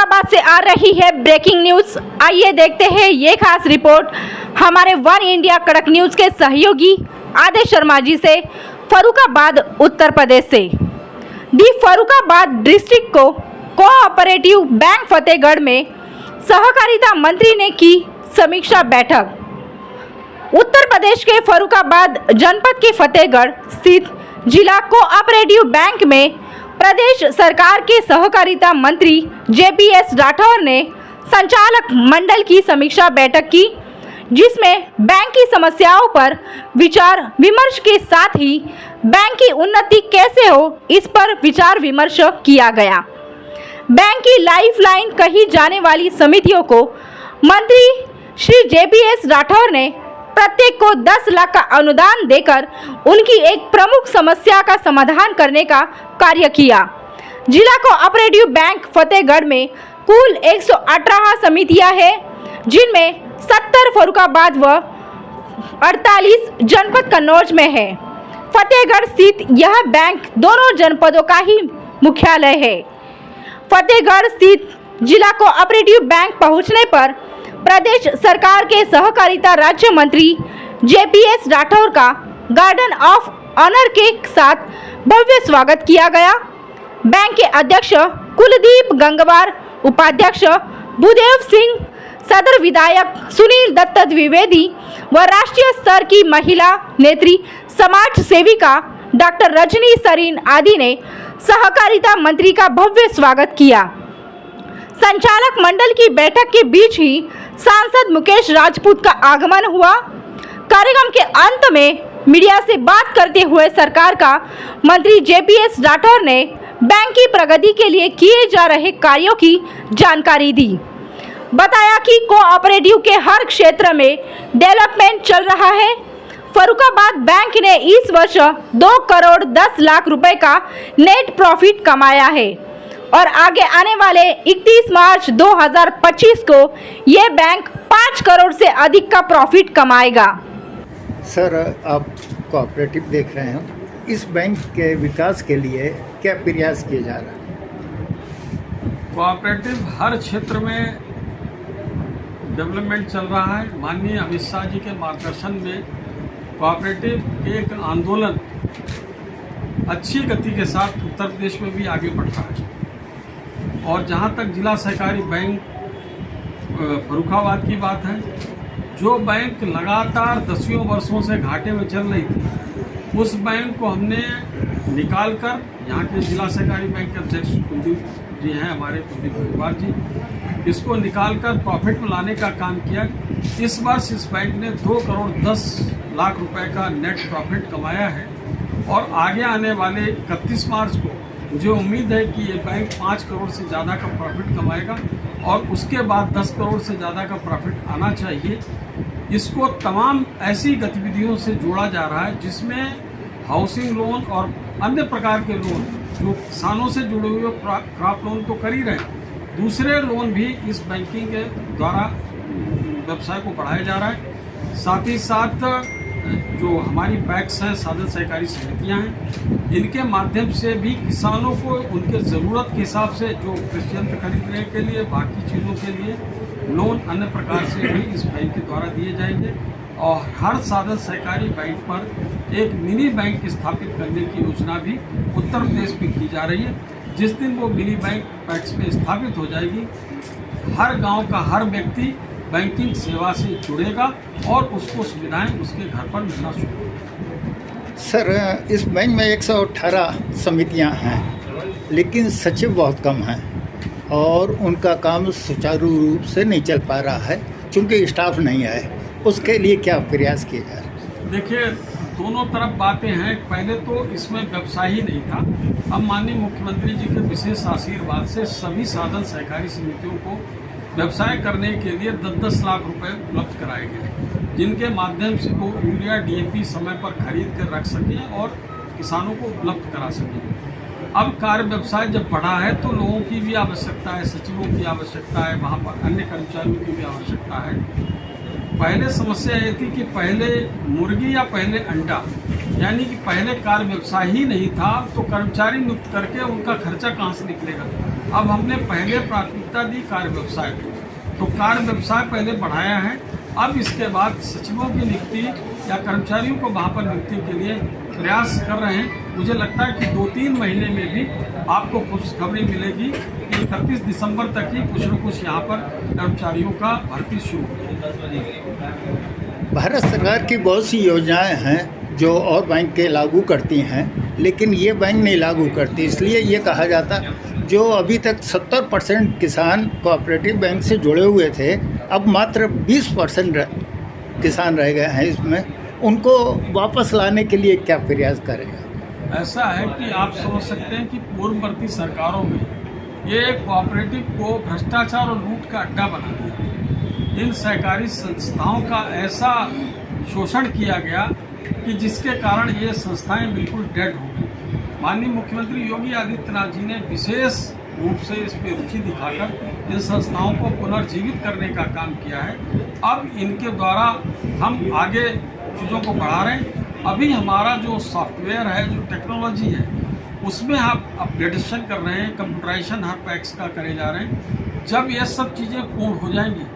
फर्रुखाबाद से आ रही है ब्रेकिंग न्यूज। आइए देखते हैं ये खास रिपोर्ट हमारे वन इंडिया कड़क न्यूज के सहयोगी आदेश शर्मा जी से फर्रुखाबाद उत्तर प्रदेश से। दी फर्रुखाबाद डिस्ट्रिक्ट को कोऑपरेटिव बैंक फतेहगढ़ में सहकारिता मंत्री ने की समीक्षा बैठक। उत्तर प्रदेश के फर्रुखाबाद जनपद के फतेहगढ़ स्थित जिला कोऑपरेटिव बैंक में प्रदेश सरकार के सहकारिता मंत्री JPS राठौर ने संचालक मंडल की समीक्षा बैठक की, जिसमें बैंक की समस्याओं पर विचार विमर्श के साथ ही बैंक की उन्नति कैसे हो इस पर विचार विमर्श किया गया। बैंक की लाइफलाइन कही जाने वाली समितियों को मंत्री श्री JPS राठौर ने प्रत्येक को 10 लाख का अनुदान देकर उनकी एक प्रमुख समस्या का समाधान करने का कार्य किया। जिला कोऑपरेटिव बैंक फतेहगढ़ में कुल 118 समितियां हैं, जिनमें 70 फर्रुखाबाद व 48 जनपद कन्नौज में है। फतेहगढ़ स्थित यह बैंक दोनों जनपदों का ही मुख्यालय है। फतेहगढ़ स्थित जिला कोऑपरेटिव बैंक पहुंचने पर प्रदेश सरकार के सहकारिता राज्य मंत्री JPS राठौर का गार्डन ऑफ ऑनर के साथ भव्य स्वागत किया गया। बैंक के अध्यक्ष कुलदीप गंगवार, उपाध्यक्ष भूदेव सिंह, सदर विधायक सुनील दत्त द्विवेदी व राष्ट्रीय स्तर की महिला नेत्री समाज सेविका डॉक्टर रजनी सरीन आदि ने सहकारिता मंत्री का भव्य स्वागत किया। संचालक मंडल की बैठक के बीच ही सांसद मुकेश राजपूत का आगमन हुआ। कार्यक्रम के अंत में मीडिया से बात करते हुए सरकार का मंत्री JPS राठौर ने बैंक की प्रगति के लिए किए जा रहे कार्यों की जानकारी दी। बताया कि कोऑपरेटिव के हर क्षेत्र में डेवलपमेंट चल रहा है। फर्रुखाबाद बैंक ने इस वर्ष 2 करोड़ 10 लाख रुपए का नेट प्रॉफिट कमाया है और आगे आने वाले 31 मार्च 2025 को ये बैंक 5 करोड़ से अधिक का प्रॉफिट कमाएगा। सर, आप कोऑपरेटिव देख रहे हैं, इस बैंक के विकास के लिए क्या प्रयास किए जा रहे हैं? कोऑपरेटिव हर क्षेत्र में डेवलपमेंट चल रहा है। माननीय अमित शाह जी के मार्गदर्शन में कोऑपरेटिव एक आंदोलन अच्छी गति के साथ उत्तर प्रदेश में भी आगे बढ़ रहा है। और जहाँ तक जिला सहकारी बैंक फर्रुखाबाद की बात है, जो बैंक लगातार 10 वर्षों से घाटे में चल रही थी, उस बैंक को हमने निकाल कर, यहाँ के जिला सहकारी बैंक के अध्यक्ष कुलदीप जी हैं हमारे, कुलदीप गंगवार जी, इसको निकाल कर प्रॉफिट में लाने का काम किया। इस वर्ष इस बैंक ने 2 करोड़ 10 लाख रुपए का नेट प्रॉफिट कमाया है और आगे आने वाले 31 मार्च को मुझे उम्मीद है कि ये बैंक 5 करोड़ से ज़्यादा का प्रॉफिट कमाएगा और उसके बाद 10 करोड़ से ज़्यादा का प्रॉफिट आना चाहिए। इसको तमाम ऐसी गतिविधियों से जोड़ा जा रहा है जिसमें हाउसिंग लोन और अन्य प्रकार के लोन, जो किसानों से जुड़े हुए क्रॉप लोन तो कर ही रहे हैं, दूसरे लोन भी इस बैंकिंग के द्वारा व्यवसाय को बढ़ाया जा रहा है। साथ ही साथ जो हमारी पैक्स हैं, साधन सहकारी समितियां हैं, इनके माध्यम से भी किसानों को उनके ज़रूरत के हिसाब से जो कृषि यंत्र खरीदने के लिए, बाकी चीज़ों के लिए लोन अन्य प्रकार से भी इस बैंक के द्वारा दिए जाएंगे। और हर साधन सहकारी बैंक पर एक मिनी बैंक स्थापित करने की योजना भी उत्तर प्रदेश में की जा रही है। जिस दिन वो मिनी बैंक पैक्स में स्थापित हो जाएगी, हर गाँव का हर व्यक्ति बैंकिंग सेवा से जुड़ेगा और उसको सुविधाएं उसके घर पर मिलना शुरू होगी। सर, इस बैंक में 118 समितियां हैं, लेकिन सचिव बहुत कम हैं और उनका काम सुचारू रूप से नहीं चल पा रहा है क्योंकि स्टाफ नहीं है। उसके लिए क्या प्रयास किए जा रहे हैं? देखिए, दोनों तरफ बातें हैं। पहले तो इसमें व्यवसाय ही नहीं था। अब माननीय मुख्यमंत्री जी के विशेष आशीर्वाद से सभी साधन सहकारी समितियों को व्यवसाय करने के लिए 10-10 लाख रुपए उपलब्ध कराए गए, जिनके माध्यम से वो यूरिया DAP समय पर खरीद कर रख सकें और किसानों को उपलब्ध करा सकें। अब कार्य व्यवसाय जब बढ़ा है तो लोगों की भी आवश्यकता है, सचिवों की आवश्यकता है, वहाँ पर अन्य कर्मचारियों की भी आवश्यकता है। पहले समस्या ये थी कि पहले मुर्गी या पहले अंडा, यानी कि पहले कार व्यवसाय ही नहीं था तो कर्मचारी नियुक्त करके उनका खर्चा कहाँ से निकलेगा। अब हमने पहले प्राथमिकता दी कार व्यवसाय को, तो कार व्यवसाय पहले बढ़ाया है। अब इसके बाद सचिवों की नियुक्ति या कर्मचारियों को वहाँ पर नियुक्ति के लिए प्रयास कर रहे हैं। मुझे लगता है कि 2-3 महीने में भी आपको खुशखबरी मिलेगी कि 31 दिसंबर तक ही कुछ न कुछ यहाँ पर कर्मचारियों का भर्ती शुरू होगी। भारत सरकार की बहुत सी योजनाएं हैं जो और बैंक के लागू करती हैं, लेकिन ये बैंक नहीं लागू करती। इसलिए ये कहा जाता जो अभी तक 70% किसान कोऑपरेटिव बैंक से जुड़े हुए थे, अब मात्र 20% किसान रह गए हैं इसमें, उनको वापस लाने के लिए क्या प्रयास करेगा? ऐसा है कि आप समझ सकते हैं कि पूर्ववर्ती सरकारों में ये कोऑपरेटिव को भ्रष्टाचार और लूट का अड्डा बना दिया। इन सहकारी संस्थाओं का ऐसा शोषण किया गया कि जिसके कारण ये संस्थाएं बिल्कुल डेड हो गई। माननीय मुख्यमंत्री योगी आदित्यनाथ जी ने विशेष रूप से इस पर रुचि दिखाकर इन संस्थाओं को पुनर्जीवित करने का काम किया है। अब इनके द्वारा हम आगे चीज़ों को बढ़ा रहे हैं। अभी हमारा जो सॉफ्टवेयर है, जो टेक्नोलॉजी है, उसमें आप अपग्रेडेशन कर रहे हैं, कंप्यूटराइजेशन हर पैक्स का करे जा रहे हैं। जब ये सब चीज़ें पूर्ण हो जाएंगी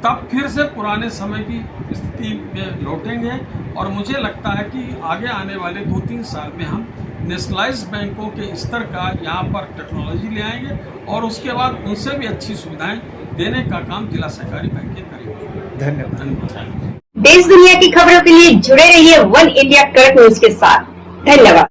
तब फिर से पुराने समय की स्थिति में लौटेंगे और मुझे लगता है कि आगे आने वाले 2-3 साल में हम नेशनलाइज्ड बैंकों के स्तर का यहाँ पर टेक्नोलॉजी ले आएंगे और उसके बाद उनसे भी अच्छी सुविधाएं देने का काम जिला सहकारी बैंकें करेंगे। धन्यवाद। देश दुनिया की खबरों के लिए जुड़े रहिए वन इंडिया कड़क न्यूज के साथ। धन्यवाद।